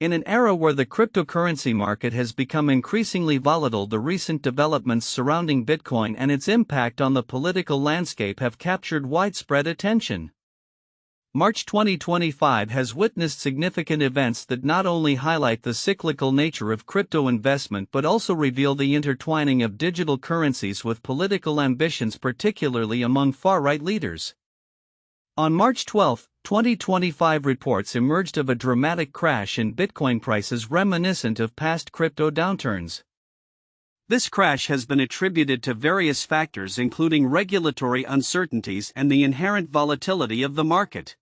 In an era where the cryptocurrency market has become increasingly volatile, the recent developments surrounding Bitcoin and its impact on the political landscape have captured widespread attention. March 2025 has witnessed significant events that not only highlight the cyclical nature of crypto investment but also reveal the intertwining of digital currencies with political ambitions, particularly among far-right leaders. On March 12, 2025, reports emerged of a dramatic crash in Bitcoin prices reminiscent of past crypto downturns. This crash has been attributed to various factors, including regulatory uncertainties and the inherent volatility of the market.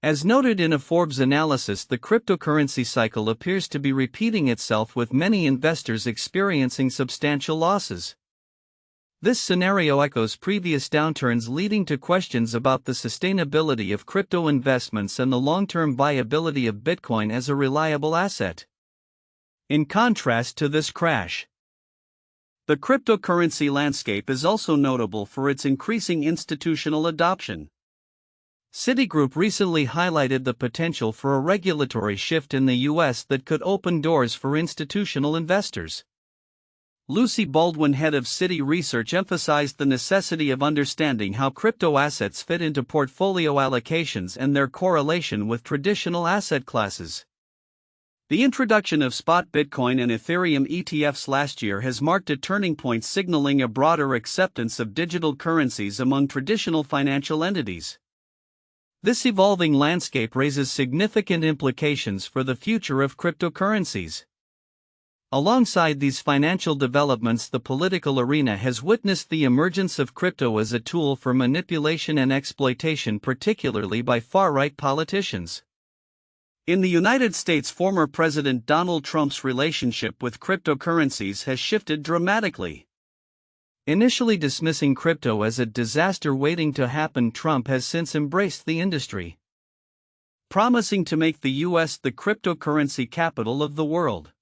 As noted in a Forbes analysis, the cryptocurrency cycle appears to be repeating itself, with many investors experiencing substantial losses. This scenario echoes previous downturns, leading to questions about the sustainability of crypto investments and the long-term viability of Bitcoin as a reliable asset. In contrast to this crash, the cryptocurrency landscape is also notable for its increasing institutional adoption. Citigroup recently highlighted the potential for a regulatory shift in the U.S. that could open doors for institutional investors. Lucy Baldwin, head of Citi Research, emphasized the necessity of understanding how crypto assets fit into portfolio allocations and their correlation with traditional asset classes. The introduction of spot Bitcoin and Ethereum ETFs last year has marked a turning point, signaling a broader acceptance of digital currencies among traditional financial entities. This evolving landscape raises significant implications for the future of cryptocurrencies. Alongside these financial developments, the political arena has witnessed the emergence of crypto as a tool for manipulation and exploitation, particularly by far-right politicians. In the United States, former President Donald Trump's relationship with cryptocurrencies has shifted dramatically. Initially dismissing crypto as a disaster waiting to happen, Trump has since embraced the industry, promising to make the U.S. the cryptocurrency capital of the world.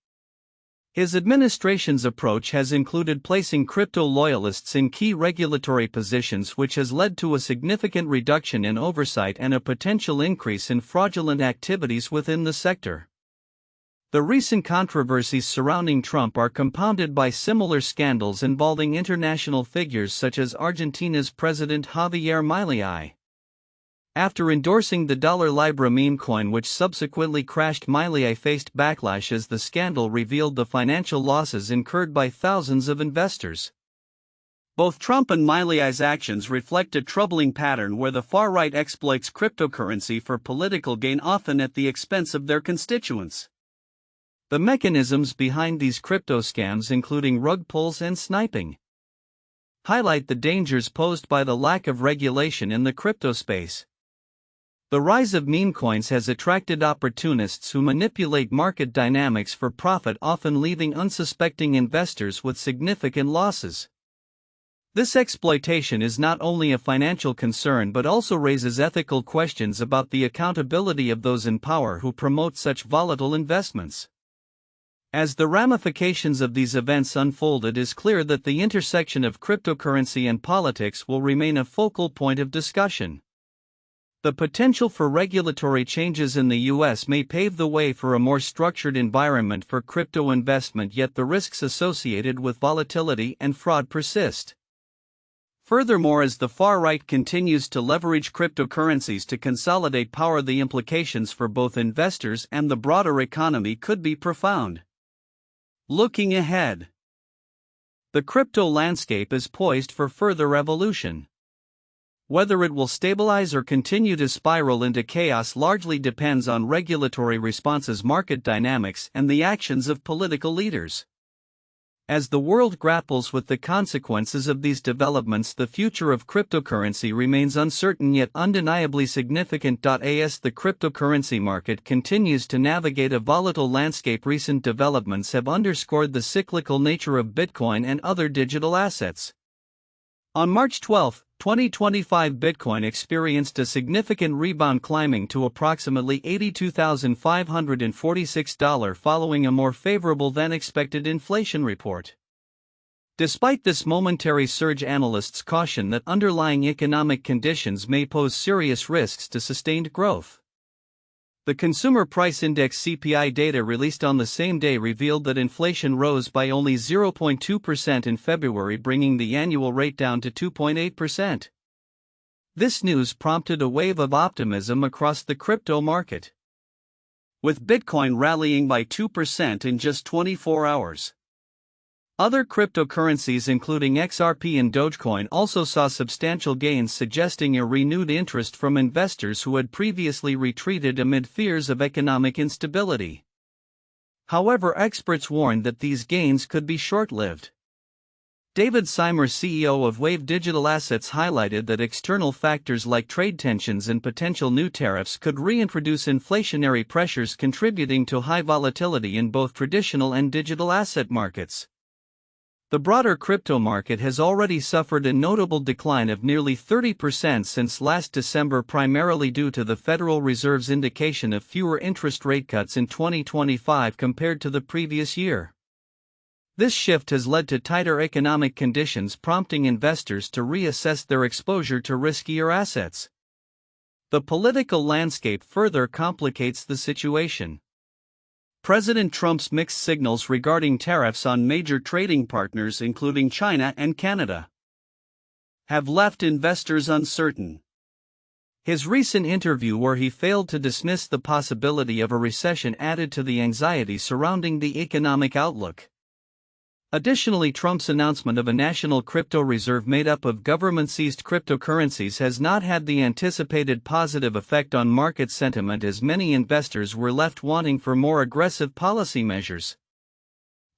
His administration's approach has included placing crypto loyalists in key regulatory positions, which has led to a significant reduction in oversight and a potential increase in fraudulent activities within the sector. The recent controversies surrounding Trump are compounded by similar scandals involving international figures such as Argentina's President Javier Milei. After endorsing the dollar Libra meme coin, which subsequently crashed, Milei faced backlash as the scandal revealed the financial losses incurred by thousands of investors. Both Trump and Milei's actions reflect a troubling pattern where the far-right exploits cryptocurrency for political gain, often at the expense of their constituents. The mechanisms behind these crypto scams, including rug pulls and sniping, highlight the dangers posed by the lack of regulation in the crypto space. The rise of meme coins has attracted opportunists who manipulate market dynamics for profit, often leaving unsuspecting investors with significant losses. This exploitation is not only a financial concern but also raises ethical questions about the accountability of those in power who promote such volatile investments. As the ramifications of these events unfold, it is clear that the intersection of cryptocurrency and politics will remain a focal point of discussion. The potential for regulatory changes in the U.S. may pave the way for a more structured environment for crypto investment, yet the risks associated with volatility and fraud persist. Furthermore, as the far right continues to leverage cryptocurrencies to consolidate power, the implications for both investors and the broader economy could be profound. Looking ahead, the crypto landscape is poised for further evolution. Whether it will stabilize or continue to spiral into chaos largely depends on regulatory responses, market dynamics, and the actions of political leaders. As the world grapples with the consequences of these developments, the future of cryptocurrency remains uncertain yet undeniably significant. As the cryptocurrency market continues to navigate a volatile landscape, recent developments have underscored the cyclical nature of Bitcoin and other digital assets. On March 12, 2025, Bitcoin experienced a significant rebound, climbing to approximately $82,546 following a more favorable than expected inflation report. Despite this momentary surge, analysts caution that underlying economic conditions may pose serious risks to sustained growth. The Consumer Price Index (CPI) data released on the same day revealed that inflation rose by only 0.2% in February, bringing the annual rate down to 2.8%. This news prompted a wave of optimism across the crypto market, with Bitcoin rallying by 2% in just 24 hours. Other cryptocurrencies including XRP and Dogecoin also saw substantial gains, suggesting a renewed interest from investors who had previously retreated amid fears of economic instability. However, experts warned that these gains could be short-lived. David Seymour, CEO of Wave Digital Assets, highlighted that external factors like trade tensions and potential new tariffs could reintroduce inflationary pressures, contributing to high volatility in both traditional and digital asset markets. The broader crypto market has already suffered a notable decline of nearly 30% since last December, primarily due to the Federal Reserve's indication of fewer interest rate cuts in 2025 compared to the previous year. This shift has led to tighter economic conditions, prompting investors to reassess their exposure to riskier assets. The political landscape further complicates the situation. President Trump's mixed signals regarding tariffs on major trading partners, including China and Canada, have left investors uncertain. His recent interview, where he failed to dismiss the possibility of a recession, added to the anxiety surrounding the economic outlook. Additionally, Trump's announcement of a national crypto reserve made up of government-seized cryptocurrencies has not had the anticipated positive effect on market sentiment, as many investors were left wanting for more aggressive policy measures.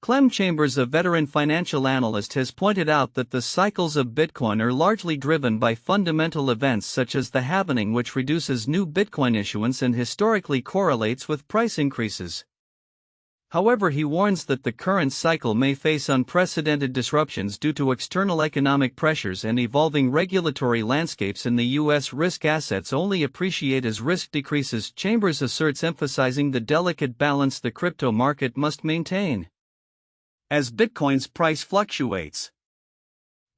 Clem Chambers, a veteran financial analyst, has pointed out that the cycles of Bitcoin are largely driven by fundamental events such as the halving, which reduces new Bitcoin issuance and historically correlates with price increases. However, he warns that the current cycle may face unprecedented disruptions due to external economic pressures and evolving regulatory landscapes in the U.S. Risk assets only appreciate as risk decreases, Chambers asserts, emphasizing the delicate balance the crypto market must maintain as Bitcoin's price fluctuates.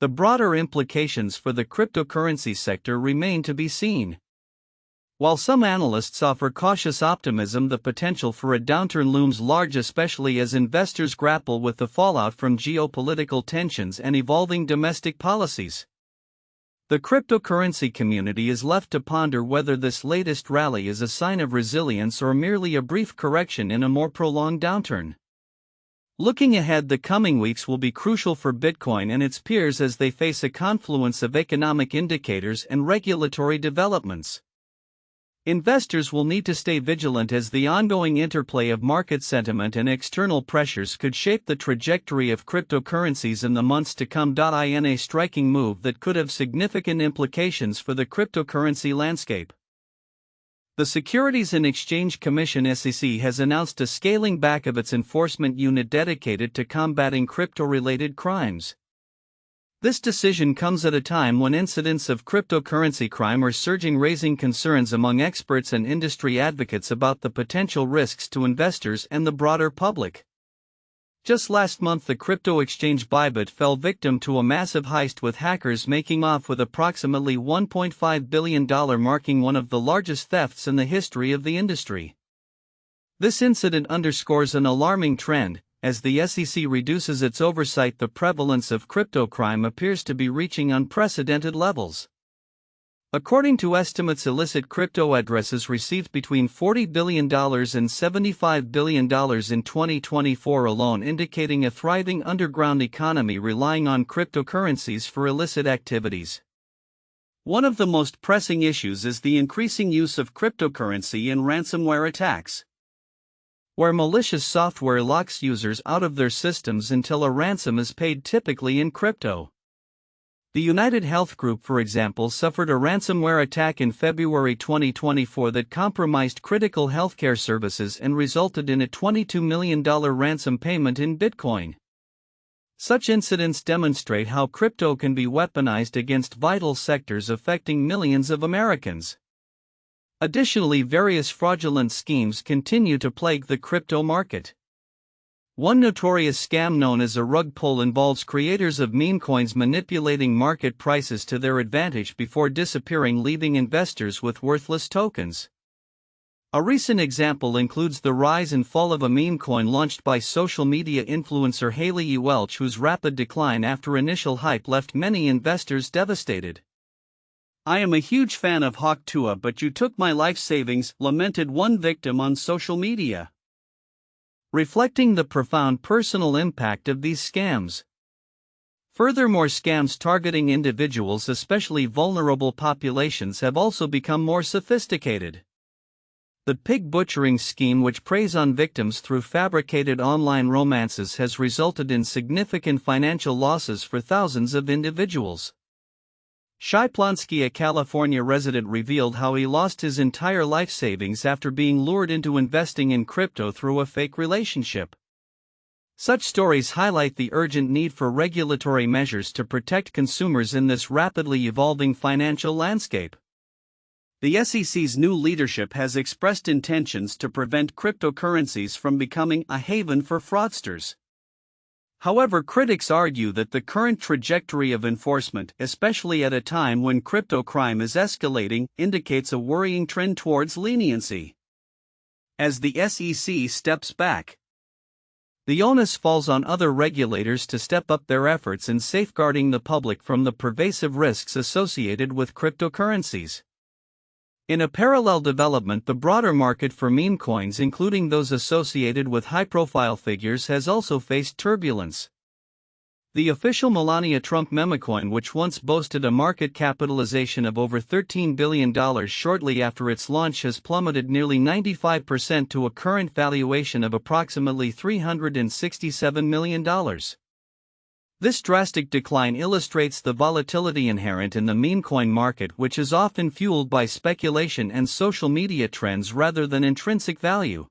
The broader implications for the cryptocurrency sector remain to be seen. While some analysts offer cautious optimism, the potential for a downturn looms large, especially as investors grapple with the fallout from geopolitical tensions and evolving domestic policies. The cryptocurrency community is left to ponder whether this latest rally is a sign of resilience or merely a brief correction in a more prolonged downturn. Looking ahead, the coming weeks will be crucial for Bitcoin and its peers as they face a confluence of economic indicators and regulatory developments. Investors will need to stay vigilant as the ongoing interplay of market sentiment and external pressures could shape the trajectory of cryptocurrencies in the months to come. In a striking move that could have significant implications for the cryptocurrency landscape, the Securities and Exchange Commission (SEC) has announced a scaling back of its enforcement unit dedicated to combating crypto-related crimes. This decision comes at a time when incidents of cryptocurrency crime are surging, raising concerns among experts and industry advocates about the potential risks to investors and the broader public. Just last month, the crypto exchange Bybit fell victim to a massive heist, with hackers making off with approximately $1.5 billion, marking one of the largest thefts in the history of the industry. This incident underscores an alarming trend. As the SEC reduces its oversight, the prevalence of crypto crime appears to be reaching unprecedented levels. According to estimates, illicit crypto addresses received between $40 billion and $75 billion in 2024 alone, indicating a thriving underground economy relying on cryptocurrencies for illicit activities. One of the most pressing issues is the increasing use of cryptocurrency in ransomware attacks, where malicious software locks users out of their systems until a ransom is paid, typically in crypto. The United Health Group, for example, suffered a ransomware attack in February 2024 that compromised critical healthcare services and resulted in a $22 million ransom payment in Bitcoin. Such incidents demonstrate how crypto can be weaponized against vital sectors affecting millions of Americans. Additionally, various fraudulent schemes continue to plague the crypto market. One notorious scam, known as a rug pull, involves creators of meme coins manipulating market prices to their advantage before disappearing, leaving investors with worthless tokens. A recent example includes the rise and fall of a meme coin launched by social media influencer Haley E. Welch, whose rapid decline after initial hype left many investors devastated. "I am a huge fan of Hawk Tuah, but you took my life savings," lamented one victim on social media, reflecting the profound personal impact of these scams. Furthermore, scams targeting individuals, especially vulnerable populations, have also become more sophisticated. The pig butchering scheme, which preys on victims through fabricated online romances, has resulted in significant financial losses for thousands of individuals. Shai Plonsky, a California resident, revealed how he lost his entire life savings after being lured into investing in crypto through a fake relationship. Such stories highlight the urgent need for regulatory measures to protect consumers in this rapidly evolving financial landscape. The SEC's new leadership has expressed intentions to prevent cryptocurrencies from becoming a haven for fraudsters. However, critics argue that the current trajectory of enforcement, especially at a time when crypto crime is escalating, indicates a worrying trend towards leniency. As the SEC steps back, the onus falls on other regulators to step up their efforts in safeguarding the public from the pervasive risks associated with cryptocurrencies. In a parallel development, the broader market for meme coins, including those associated with high-profile figures, has also faced turbulence. The official Melania Trump memecoin, which once boasted a market capitalization of over $13 billion shortly after its launch, has plummeted nearly 95% to a current valuation of approximately $367 million. This drastic decline illustrates the volatility inherent in the meme coin market, which is often fueled by speculation and social media trends rather than intrinsic value.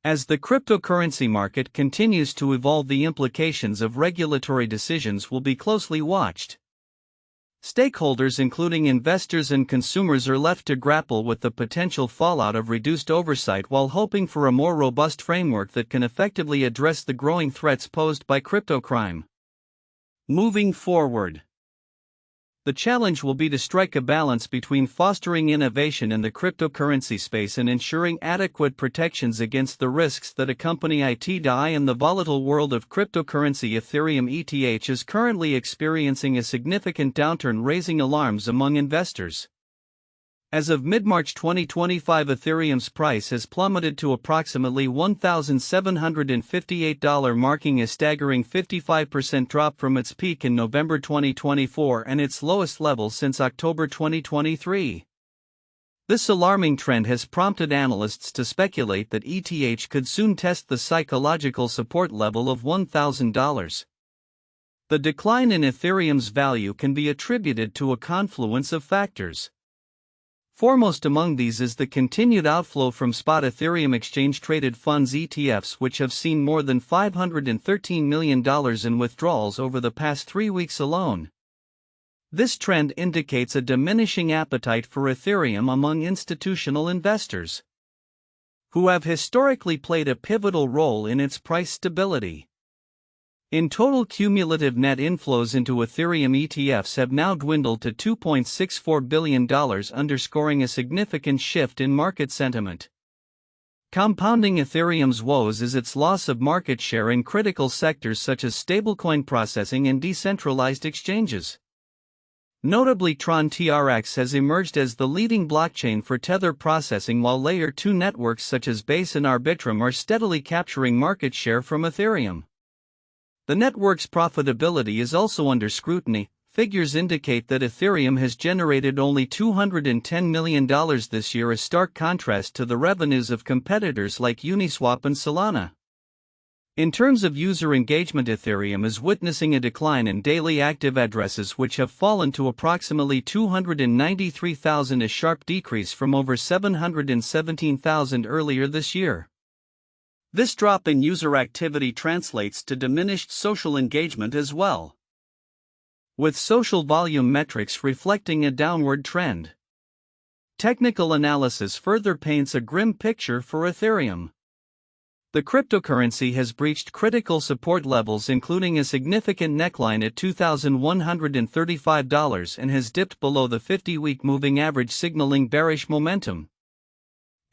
As the cryptocurrency market continues to evolve, the implications of regulatory decisions will be closely watched. Stakeholders, including investors and consumers, are left to grapple with the potential fallout of reduced oversight while hoping for a more robust framework that can effectively address the growing threats posed by crypto crime. Moving forward, the challenge will be to strike a balance between fostering innovation in the cryptocurrency space and ensuring adequate protections against the risks that accompany it. In the volatile world of cryptocurrency, Ethereum ETH is currently experiencing a significant downturn, raising alarms among investors. As of mid-March 2025, Ethereum's price has plummeted to approximately $1,758, marking a staggering 55% drop from its peak in November 2024 and its lowest level since October 2023. This alarming trend has prompted analysts to speculate that ETH could soon test the psychological support level of $1,000. The decline in Ethereum's value can be attributed to a confluence of factors. Foremost among these is the continued outflow from spot Ethereum exchange-traded funds ETFs, which have seen more than $513 million in withdrawals over the past 3 weeks alone. This trend indicates a diminishing appetite for Ethereum among institutional investors, who have historically played a pivotal role in its price stability. In total, cumulative net inflows into Ethereum ETFs have now dwindled to $2.64 billion, underscoring a significant shift in market sentiment. Compounding Ethereum's woes is its loss of market share in critical sectors such as stablecoin processing and decentralized exchanges. Notably, Tron TRX has emerged as the leading blockchain for Tether processing, while Layer 2 networks such as Base and Arbitrum are steadily capturing market share from Ethereum. The network's profitability is also under scrutiny. Figures indicate that Ethereum has generated only $210 million this year, a stark contrast to the revenues of competitors like Uniswap and Solana. In terms of user engagement, Ethereum is witnessing a decline in daily active addresses, which have fallen to approximately 293,000, a sharp decrease from over 717,000 earlier this year. This drop in user activity translates to diminished social engagement as well, with social volume metrics reflecting a downward trend. Technical analysis further paints a grim picture for Ethereum. The cryptocurrency has breached critical support levels, including a significant neckline at $2,135, and has dipped below the 50-week moving average, signaling bearish momentum.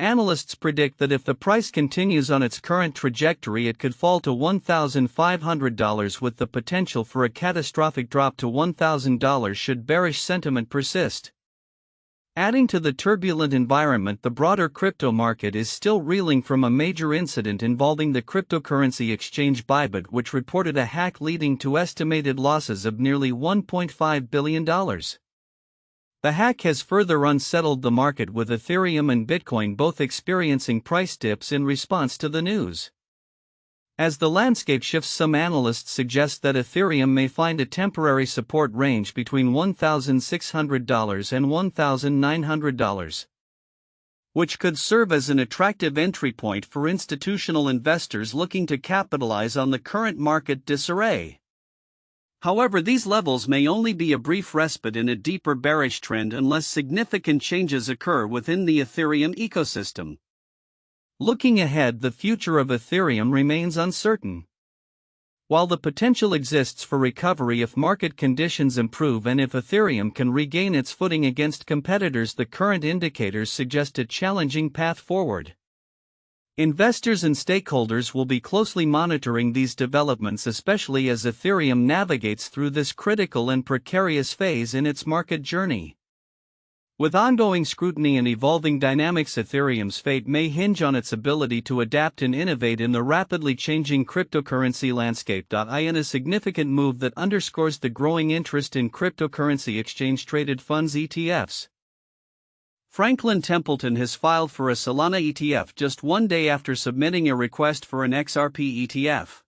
Analysts predict that if the price continues on its current trajectory, it could fall to $1,500 with the potential for a catastrophic drop to $1,000 should bearish sentiment persist. Adding to the turbulent environment, the broader crypto market is still reeling from a major incident involving the cryptocurrency exchange Bybit, which reported a hack leading to estimated losses of nearly $1.5 billion. The hack has further unsettled the market, with Ethereum and Bitcoin both experiencing price dips in response to the news. As the landscape shifts, some analysts suggest that Ethereum may find a temporary support range between $1,600 and $1,900, which could serve as an attractive entry point for institutional investors looking to capitalize on the current market disarray. However, these levels may only be a brief respite in a deeper bearish trend unless significant changes occur within the Ethereum ecosystem. Looking ahead, the future of Ethereum remains uncertain. While the potential exists for recovery if market conditions improve and if Ethereum can regain its footing against competitors, the current indicators suggest a challenging path forward. Investors and stakeholders will be closely monitoring these developments, especially as Ethereum navigates through this critical and precarious phase in its market journey. With ongoing scrutiny and evolving dynamics, Ethereum's fate may hinge on its ability to adapt and innovate in the rapidly changing cryptocurrency landscape. In a significant move that underscores the growing interest in cryptocurrency exchange-traded funds ETFs, Franklin Templeton has filed for a Solana ETF just one day after submitting a request for an XRP ETF.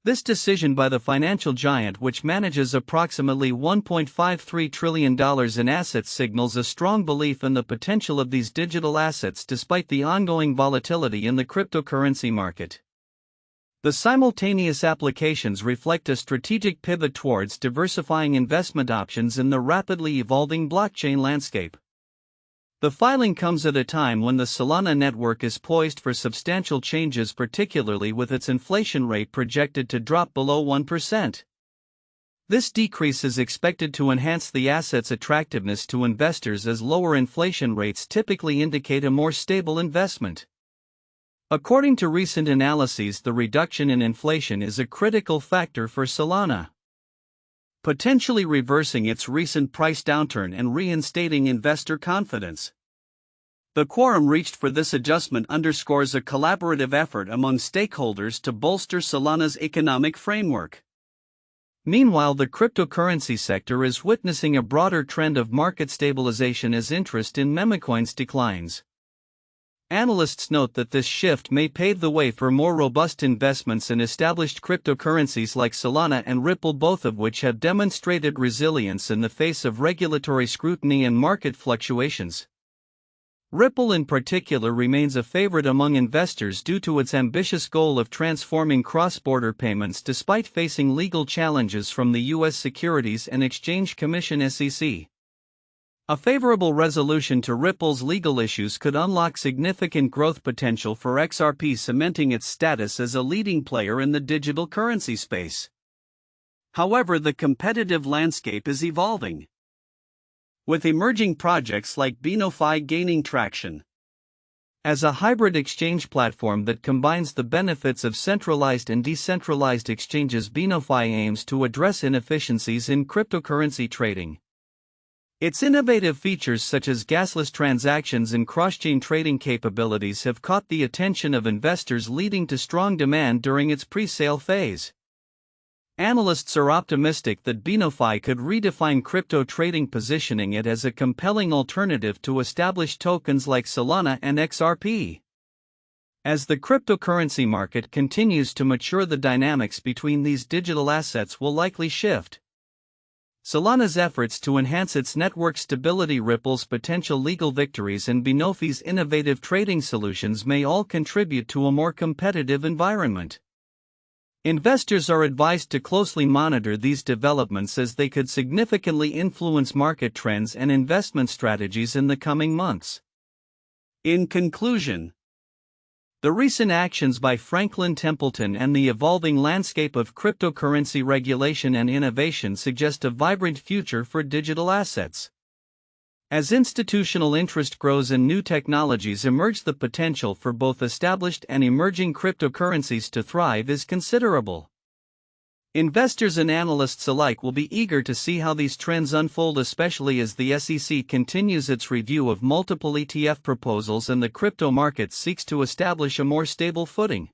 This decision by the financial giant, which manages approximately $1.53 trillion in assets, signals a strong belief in the potential of these digital assets despite the ongoing volatility in the cryptocurrency market. The simultaneous applications reflect a strategic pivot towards diversifying investment options in the rapidly evolving blockchain landscape. The filing comes at a time when the Solana network is poised for substantial changes, particularly with its inflation rate projected to drop below 1%. This decrease is expected to enhance the asset's attractiveness to investors, as lower inflation rates typically indicate a more stable investment. According to recent analyses, the reduction in inflation is a critical factor for Solana, potentially reversing its recent price downturn and reinstating investor confidence. The quorum reached for this adjustment underscores a collaborative effort among stakeholders to bolster Solana's economic framework. Meanwhile, the cryptocurrency sector is witnessing a broader trend of market stabilization as interest in memecoins declines. Analysts note that this shift may pave the way for more robust investments in established cryptocurrencies like Solana and Ripple, both of which have demonstrated resilience in the face of regulatory scrutiny and market fluctuations. Ripple in particular remains a favorite among investors due to its ambitious goal of transforming cross-border payments despite facing legal challenges from the U.S. Securities and Exchange Commission (SEC). A favorable resolution to Ripple's legal issues could unlock significant growth potential for XRP, cementing its status as a leading player in the digital currency space. However, the competitive landscape is evolving, with emerging projects like BinoFi gaining traction. As a hybrid exchange platform that combines the benefits of centralized and decentralized exchanges, BinoFi aims to address inefficiencies in cryptocurrency trading. Its innovative features such as gasless transactions and cross-chain trading capabilities have caught the attention of investors, leading to strong demand during its pre-sale phase. Analysts are optimistic that BinoFi could redefine crypto trading, positioning it as a compelling alternative to established tokens like Solana and XRP. As the cryptocurrency market continues to mature, the dynamics between these digital assets will likely shift. Solana's efforts to enhance its network stability, Ripple's potential legal victories, and BinoFi's innovative trading solutions may all contribute to a more competitive environment. Investors are advised to closely monitor these developments, as they could significantly influence market trends and investment strategies in the coming months. In conclusion, the recent actions by Franklin Templeton and the evolving landscape of cryptocurrency regulation and innovation suggest a vibrant future for digital assets. As institutional interest grows and new technologies emerge, the potential for both established and emerging cryptocurrencies to thrive is considerable. Investors and analysts alike will be eager to see how these trends unfold, especially as the SEC continues its review of multiple ETF proposals and the crypto market seeks to establish a more stable footing.